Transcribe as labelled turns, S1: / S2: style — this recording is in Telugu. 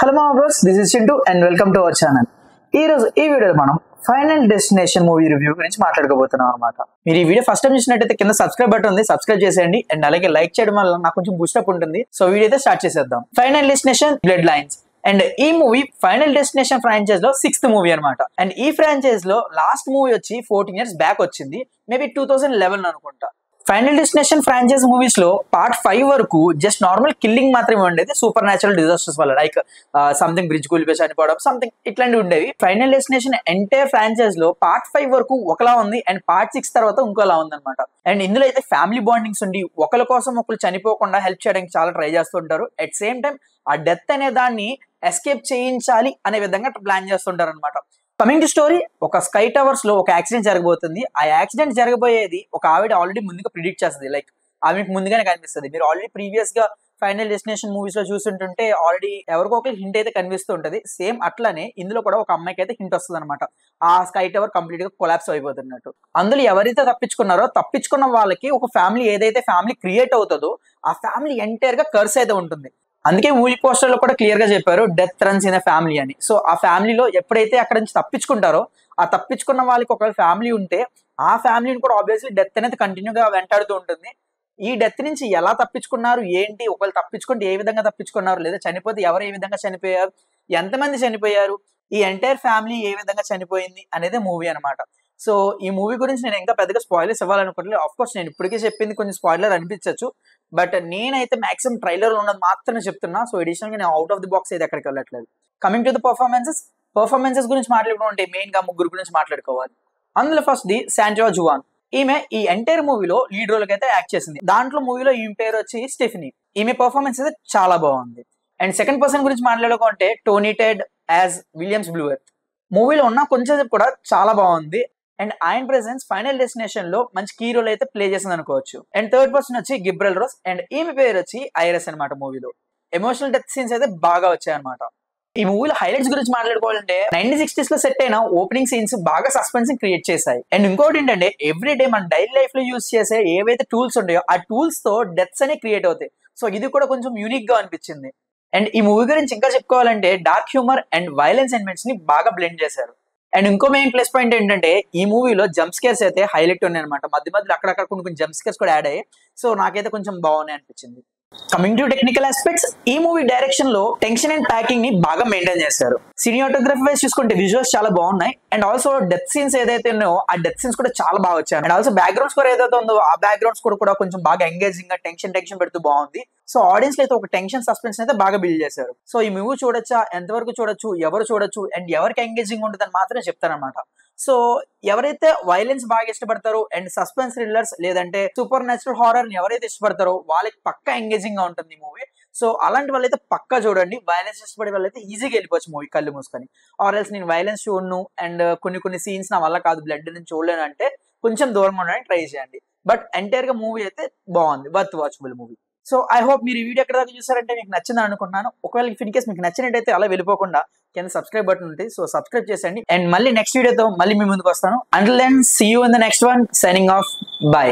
S1: హలో మా bros, this is Chintu and welcome to our channel. ఈ రోజు ఈ వీడియోలో మనం ఫైనల్ డెస్టినేషన్ మూవీ రివ్యూ గురించి మాట్లాడుకోబోతున్నాం అనమాట. మీరు ఈ వీడియో ఫస్ట్ టైం చూసినట్టయితే కింద సబ్స్క్రైబ్ బటన్ ఉంది, సబ్స్క్రైబ్ చేసేయండి అండ్ అలాగే లైక్ చేయడం వల్ల నాకు కొంచెం బూస్టప్ ఉంటుంది. సో వీడియో అయితే స్టార్ట్ చేసేద్దాం. Final destination blood lines and ఈ మూవీ ఫైనల్ డెస్టినేషన్ ఫ్రాంచైజ్ లో 6th మూవీ అనమాట. అండ్ ఈ ఫ్రాంచైజ్ లో లాస్ట్ మూవీ వచ్చి 14 years బ్యాక్ వచ్చింది, మేబీ 2011 అనుకుంటా. ఫైనల్ డెస్టినేషన్ ఫ్రాంచైజ్ మూవీస్ లో పార్ట్ 5 వరకు జస్ట్ నార్మల్ కిల్లింగ్ మాత్రమే ఉండేది, సూపర్ న్యాచురల్ డిజాస్టర్స్ వల్ల, లైక్ సంథింగ్ బ్రిడ్జ్ కూలిపోయి చనిపోవడం, సంథింగ్ ఇట్లాంటివి ఉండేవి. ఫైనల్ డెస్టినేషన్ ఎంటైర్ ఫ్రాంచైజ్ లో పార్ట్ 5 వరకు ఒకలా ఉంది అండ్ పార్ట్ 6 తర్వాత ఇంకోలా ఉంది అనమాట. అండ్ ఇందులో అయితే ఫ్యామిలీ బాండింగ్స్ ఉండి ఒకరి కోసం ఒకరు చనిపోకుండా హెల్ప్ చేయడానికి చాలా ట్రై చేస్తుంటారు. అట్ సేమ్ టైం ఆ డెత్ అనే దాన్ని ఎస్కేప్ చేయించాలి అనే విధంగా ప్లాన్ చేస్తుంటారు అనమాట. కమింగ్ టు స్టోరీ, ఒక స్కై టవర్స్ లో ఒక యాక్సిడెంట్ జరగబోతుంది. ఆ యాక్సిడెంట్ జరగబోయేది ఒక ఆవిడ ఆల్రెడీ ముందుగా ప్రిడిక్ట్ చేస్తుంది, లైక్ ఆమెకు ముందుగానే కనిపిస్తుంది. మీరు ఆల్రెడీ ప్రీవియస్ గా ఫైనల్ డెస్టినేషన్ మూవీస్ లో చూస్తుంటుంటే ఆల్రెడీ ఎవరికో ఒక హింట్ అయితే కనిపిస్తూ ఉంటది. సేమ్ అట్లానే ఇందులో కూడా ఒక అమ్మాయికి అయితే హింట్ వస్తుంది అనమాట, ఆ స్కై టవర్ కంప్లీట్ గా కొలాప్స్ అయిపోతున్నట్టు. అందులో ఎవరైతే తప్పించుకున్న వాళ్ళకి ఒక ఫ్యామిలీ, ఏదైతే ఫ్యామిలీ క్రియేట్ అవుతుందో ఆ ఫ్యామిలీ ఎంటైర్ గా కర్స్ అయితే ఉంటుంది. అందుకే మూవీ పోస్టర్ లో కూడా క్లియర్ గా చెప్పారు, death runs in a family అని. సో ఆ ఫ్యామిలీలో ఎప్పుడైతే అక్కడ నుంచి తప్పించుకుంటారో, ఆ తప్పించుకున్న వాళ్ళకి ఒకవేళ ఫ్యామిలీ ఉంటే ఆ ఫ్యామిలీని కూడా ఆబ్వియస్లీ డెత్ అనేది కంటిన్యూగా వెంటాడుతూ ఉంటుంది. ఈ డెత్ నుంచి ఎలా తప్పించుకున్నారు ఏంటి, ఒకవేళ తప్పించుకుంటే ఏ విధంగా తప్పించుకున్నారు, లేదా చనిపోతే ఎవరు ఏ విధంగా చనిపోయారు, ఎంతమంది చనిపోయారు, ఈ ఎంటైర్ ఫ్యామిలీ ఏ విధంగా చనిపోయింది అనేది మూవీ అనమాట. సో ఈ మూవీ గురించి నేను ఇంకా పెద్దగా స్పాయిలర్స్ ఇవ్వాలనుకోవట్లేదు. ఆఫ్ కోర్స్ నేను ఇప్పటికే చెప్పింది కొంచెం స్పాయిలర్ అనిపించవచ్చు, బట్ నేనైతే మాక్సిమం ట్రైలర్ ఉన్నది మాత్రమే చెప్తున్నా. సో ఎడిషనల్ గా నేను అవుట్ ఆఫ్ ది బాక్స్ అయితే ఎక్కడికి వెళ్ళట్లేదు. కమింగ్ టు ద పర్ఫార్మెన్సెస్ గురించి మాట్లాడుకుంటే మెయిన్ గా ముగ్గురు గురించి మాట్లాడుకోవాలి. అందులో ఫస్ట్ ది శాండ్రా జువాన్. ఈమె ఈ ఎంటైర్ మూవీలో లీడ్ రోల్ అయితే యాక్ట్ చేసింది. దాంట్లో మూవీలో ఈమె పేరు వచ్చి స్టెఫినీ. ఈమె పర్ఫార్మెన్స్ అయితే చాలా బాగుంది. అండ్ సెకండ్ పర్సన్ గురించి మాట్లాడుకుంటే Tony Ted as Williams blue earth. మూవీలో ఉన్న కొంచెం కూడా చాలా బాగుంది. అండ్ ఆయన ప్రెసెన్స్ ఫైనల్ డెస్టినేషన్ లో మంచి కీ రోల్ అయితే ప్లే చేసింది అనుకోవచ్చు. అండ్ థర్డ్ పర్సన్ వచ్చి గిబ్రెల్ రోస్ అండ్ ఈమె పేరు వచ్చి ఐరస్ అనమాట. మూవీలో ఎమోషనల్ డెత్ సీన్స్ అయితే బాగా వచ్చాయన్నమాట. ఈ మూవీలో హైలైట్స్ గురించి మాట్లాడుకోవాలంటే 1960s లో సెట్ అయిన ఓపెనింగ్ సీన్స్ బాగా సస్పెన్స్ క్రియేట్ చేశాయి. అండ్ ఇంకోటి ఏంటంటే ఎవ్రీ డే మన డైలీ లైఫ్ లో యూజ్ చేసే ఏవైతే టూల్స్ ఉంటాయో ఆ టూల్స్ తో డెత్స్ అనేవి క్రియేట్ అవుతాయి. సో ఇది కూడా కొంచెం యూనిక్ గా అనిపించింది. అండ్ ఈ మూవీ గురించి ఇంకా చెప్పుకోవాలంటే dark humour and violence elements ని బాగా బ్లెండ్ చేశారు. అండ్ ఇంకో మెయిన్ ప్లస్ పాయింట్ ఏంటంటే ఈ మూవీలో జంప్ స్కేర్స్ అయితే హైలైట్ ఉన్నాయి అనమాట. మధ్య మధ్యలో అక్కడక్కడ కొన్ని జంప్ స్కేర్స్ కూడా యాడ్ అయ్యాయి. సో నాకైతే కొంచెం బాగున్నాయి అనిపించింది. కమింగ్ టు టెక్నికల్ ఆస్పెక్ట్స్, ఈ మూవీ డైరెక్షన్ లో టెన్షన్ అండ్ ప్యాకింగ్ ని బాగా మెయింటైన్ చేశారు. సినిమాటోగ్రఫీ వైజ్ చూసుకుంటే విజువల్స్ చాలా బాగున్నాయి. అండ్ ఆల్సో డెత్ సీన్స్ ఏదైతే ఉన్నాయో ఆ డెత్ సీన్స్ కూడా చాలా బాగా వచ్చాయి. అండ్ ఆల్సో బ్యాక్గ్రౌండ్స్ కూడా ఏదైతే ఉందో ఆ బ్యాక్గ్రౌండ్స్ కూడా కొంచెం బాగా ఎంగేజింగ్ గా టెన్షన్ పెడుతూ బాగుంది. సో ఆడియన్స్ లో అయితే ఒక టెన్షన్ సస్పెన్స్ అయితే బాగా బిల్డ్ చేశారు. సో ఈ మూవీ చూడొచ్చా, ఎంతవరకు చూడొచ్చు, ఎవరు చూడొచ్చు అండ్ ఎవరికి ఎంగేజింగ్ ఉంటుందని మాత్రమే చెప్తారనమాట. సో ఎవరైతే వైలెన్స్ బాగా ఇష్టపడతారో అండ్ సస్పెన్స్ థ్రిల్లర్స్ లేదంటే సూపర్ న్యాచురల్ హారర్ ని ఎవరైతే ఇష్టపడతారో వాళ్ళకి పక్కా ఎంగేజింగ్ గా ఉంటుంది ఈ మూవీ. సో అలాంటి వాళ్ళైతే పక్కా చూడండి. వైలెన్స్ ఇష్టపడే వాళ్ళైతే ఈజీగా వెళ్ళిపోవచ్చు మూవీ కళ్ళు మూసుకొని. ఆర్ ఎల్స్ నేను వైలెన్స్ చూడను అండ్ కొన్ని సీన్స్ నా వల్ల కాదు, బ్లడ్ నేను చూడలేను అంటే కొంచెం దూరంగా ఉండడానికి ట్రై చేయండి. బట్ ఎంటైర్ గా మూవీ అయితే బాగుంది, worth watchable movie. So I hope మీరు ఈ వీడియో ఎక్కడ దాకా చూసారంటే మీకు నచ్చిందని అనుకుంటున్నాను. ఒకవేళ ఇన్ కేస్ మీకు నచ్చినట్టయితే అలా వెళ్ళిపోకుండా కింద సబ్స్క్రైబ్ బటన్ ఉంటుంది, సో సబ్స్క్రైబ్ చేసేయండి. అండ్ మళ్ళీ నెక్స్ట్ వీడియోతో మళ్ళీ మీ ముందుకు వస్తాను. Until then see you in the next one. Signing off, by.